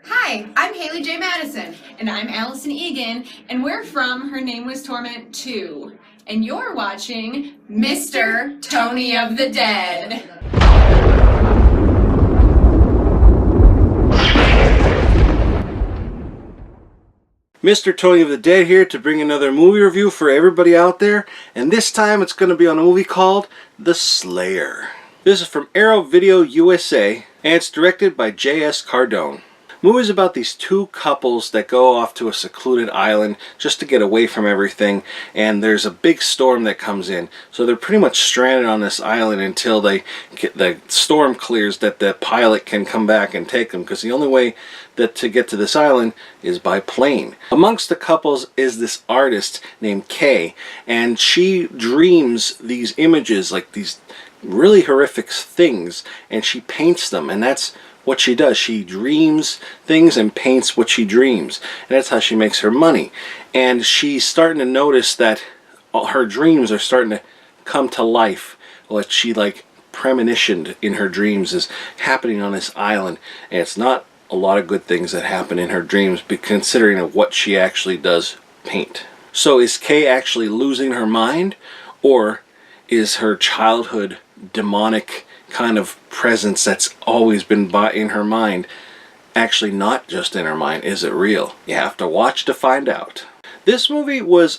Hi, I'm Haley J. Madison. And I'm Allison Egan, and we're from Her Name Was Torment 2. And you're watching Mr. Tony of the Dead. Mr. Tony of the Dead here to bring another movie review for everybody out there, and this time it's going to be on a movie called The Slayer. This is from Arrow Video USA, and it's directed by J.S. Cardone. The movie is about these two couples that go off to a secluded island just to get away from everything, and there's a big storm that comes in. So they're pretty much stranded on this island until the storm clears, that the pilot can come back and take them, because the only way that to get to this island is by plane. Amongst the couples is this artist named Kay, and she dreams these images, like these really horrific things, and she paints them, and that's what she does. She dreams things and paints what she dreams, and that's how she makes her money. And she's starting to notice that her dreams are starting to come to life. What she premonitioned in her dreams is happening on this island, and it's not a lot of good things that happen in her dreams, but considering what she actually does paint. So is Kay actually losing her mind, or is her childhood demonic kind of presence that's always been in her mind actually not just in her mind? Is it real? You have to watch to find out. This movie was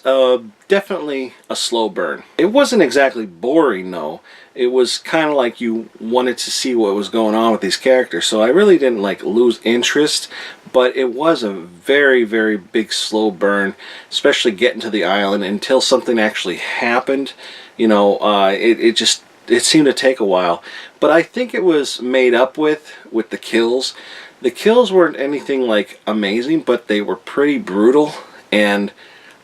definitely a slow burn. It wasn't exactly boring though. It was kind of like you wanted to see what was going on with these characters, so I really didn't lose interest, but it was a very, very big slow burn, especially getting to the island until something actually happened. You know, it seemed to take a while, but I think it was made up with the kills. The kills weren't anything amazing, but they were pretty brutal, and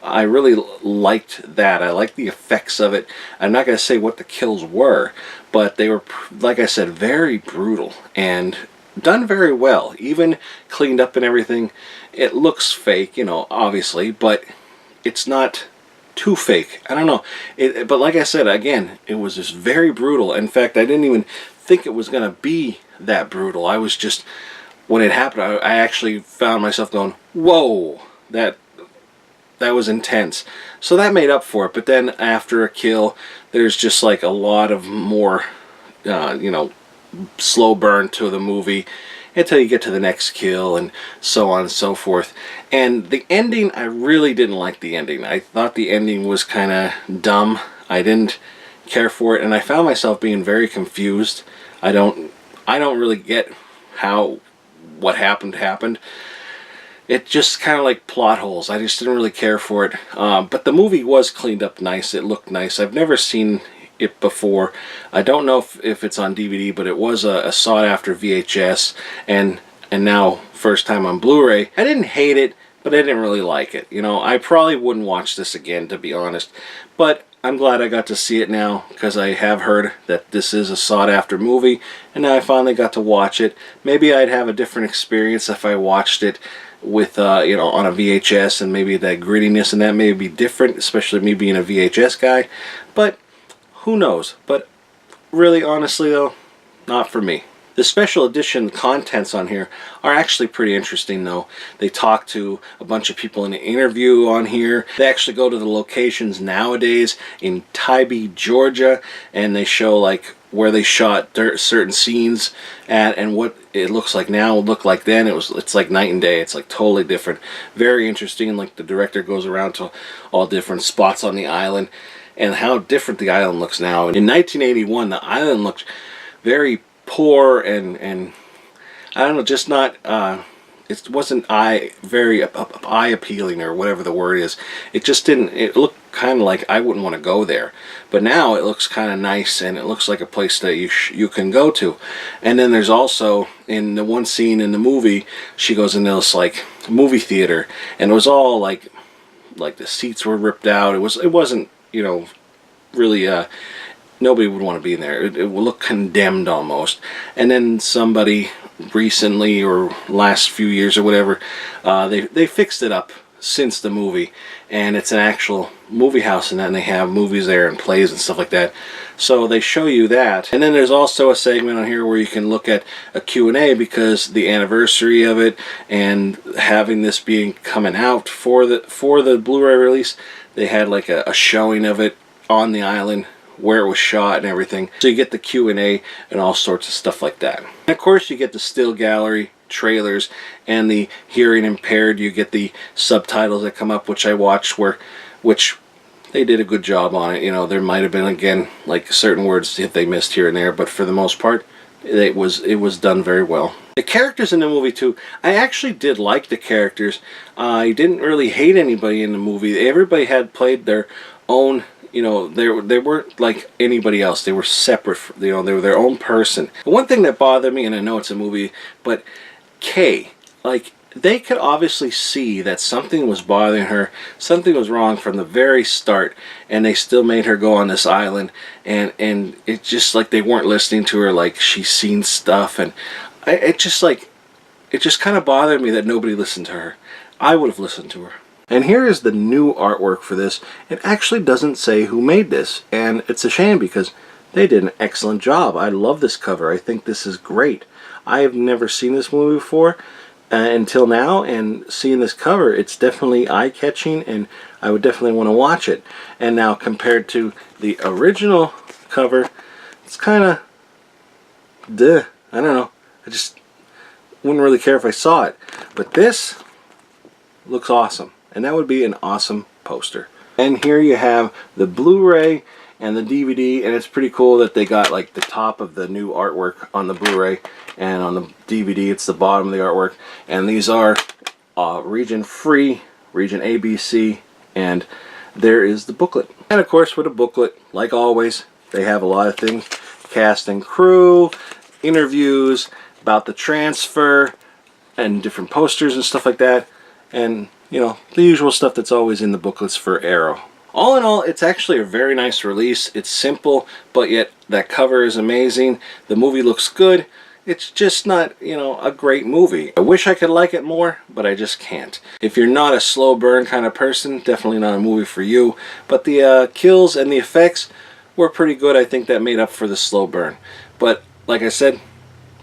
I really liked that. I liked the effects of it. I'm not going to say what the kills were, but they were, like I said, very brutal and done very well. Even cleaned up and everything. It looks fake, you know, obviously, but it's not too fake. I don't know. But like I said, again, it was just very brutal. In fact, I didn't even think it was going to be that brutal. I was just, when it happened, I actually found myself going, whoa, that was intense. So that made up for it. But then after a kill, there's just a lot of more, you know, slow burn to the movie until you get to the next kill and so on and so forth. And the ending, I really didn't like the ending. I thought the ending was kind of dumb. I didn't care for it, and I found myself being very confused. I don't really get what happened. It just kind of like plot holes. I just didn't really care for it. But the movie was cleaned up nice. It looked nice. I've never seen it before. I don't know if it's on DVD, but it was a sought-after VHS, and now first time on Blu-ray. I didn't hate it, but I didn't really like it. You know, I probably wouldn't watch this again, to be honest. But I'm glad I got to see it now, because I have heard that this is a sought-after movie, and now I finally got to watch it. Maybe I'd have a different experience if I watched it with you know, on a VHS, and maybe that grittiness and that may be different, especially me being a VHS guy. But who knows? But really, honestly though, not for me. The special edition contents on here are actually pretty interesting though. They talk to a bunch of people in an interview on here. They actually go to the locations nowadays in Tybee, Georgia, and they show where they shot certain scenes at, and what it looks like now would look like then. It's like night and day. It's totally different. Very interesting. The director goes around to all different spots on the island and how different the island looks now. In 1981, the island looked very poor and I don't know, just not it wasn't very eye appealing, or whatever the word is. It just didn't. It looked kind of like I wouldn't want to go there. But now it looks kind of nice, and it looks like a place that you can go to. And then there's also, in the one scene in the movie, she goes into this movie theater, and it was all like the seats were ripped out. It wasn't, you know, really nobody would want to be in there. It would look condemned almost. And then somebody recently, or last few years or whatever, they fixed it up since the movie, and it's an actual movie house, and then they have movies there and plays and stuff like that. So they show you that, and then there's also a segment on here where you can look at a Q&A, because the anniversary of it and having this being coming out for the Blu-ray release, they had like a showing of it on the island where it was shot and everything. So you get the Q&A and all sorts of stuff like that. And of course you get the still gallery trailers, and the hearing impaired, you get the subtitles that come up, which I watched, which they did a good job on it. You know, there might have been, again, like certain words that they missed here and there, but for the most part it was done very well. The characters in the movie too, I actually did like the characters. I didn't really hate anybody in the movie. Everybody had played their own, you know, they weren't like anybody else. They were separate, you know, they were their own person. One thing that bothered me, and I know it's a movie, but Kay, like, they could obviously see that something was bothering her, something was wrong from the very start, and they still made her go on this island, and it's just like they weren't listening to her, like she's seen stuff, and it just kind of bothered me that nobody listened to her. I would have listened to her. And here is the new artwork for this. It actually doesn't say who made this, and it's a shame because they did an excellent job. I love this cover. I think this is great. I have never seen this movie before until now, and seeing this cover, it's definitely eye-catching, and I would definitely want to watch it. And now compared to the original cover, it's kind of duh. I don't know. I just wouldn't really care if I saw it. But this looks awesome, and that would be an awesome poster. And here you have the Blu-ray and the DVD, and it's pretty cool that they got like the top of the new artwork on the Blu-ray, and on the DVD it's the bottom of the artwork. And these are region free, region ABC, and there is the booklet. And of course, with a booklet, like always, they have a lot of things: cast and crew, interviews about the transfer, and different posters and stuff like that, and you know, the usual stuff that's always in the booklets for Arrow. All in all, it's actually a very nice release. It's simple, but yet that cover is amazing. The movie looks good. It's just not, you know, a great movie. I wish I could like it more, but I just can't. If you're not a slow burn kind of person, definitely not a movie for you. But the kills and the effects were pretty good. I think that made up for the slow burn. But like I said,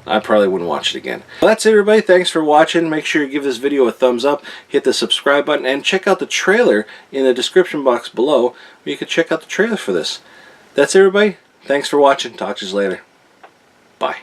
I probably wouldn't watch it again. Well, that's it, everybody. Thanks for watching. Make sure you give this video a thumbs up, hit the subscribe button, and check out the trailer in the description box below, where you can check out the trailer for this. That's it, everybody. Thanks for watching. Talk to you later. Bye.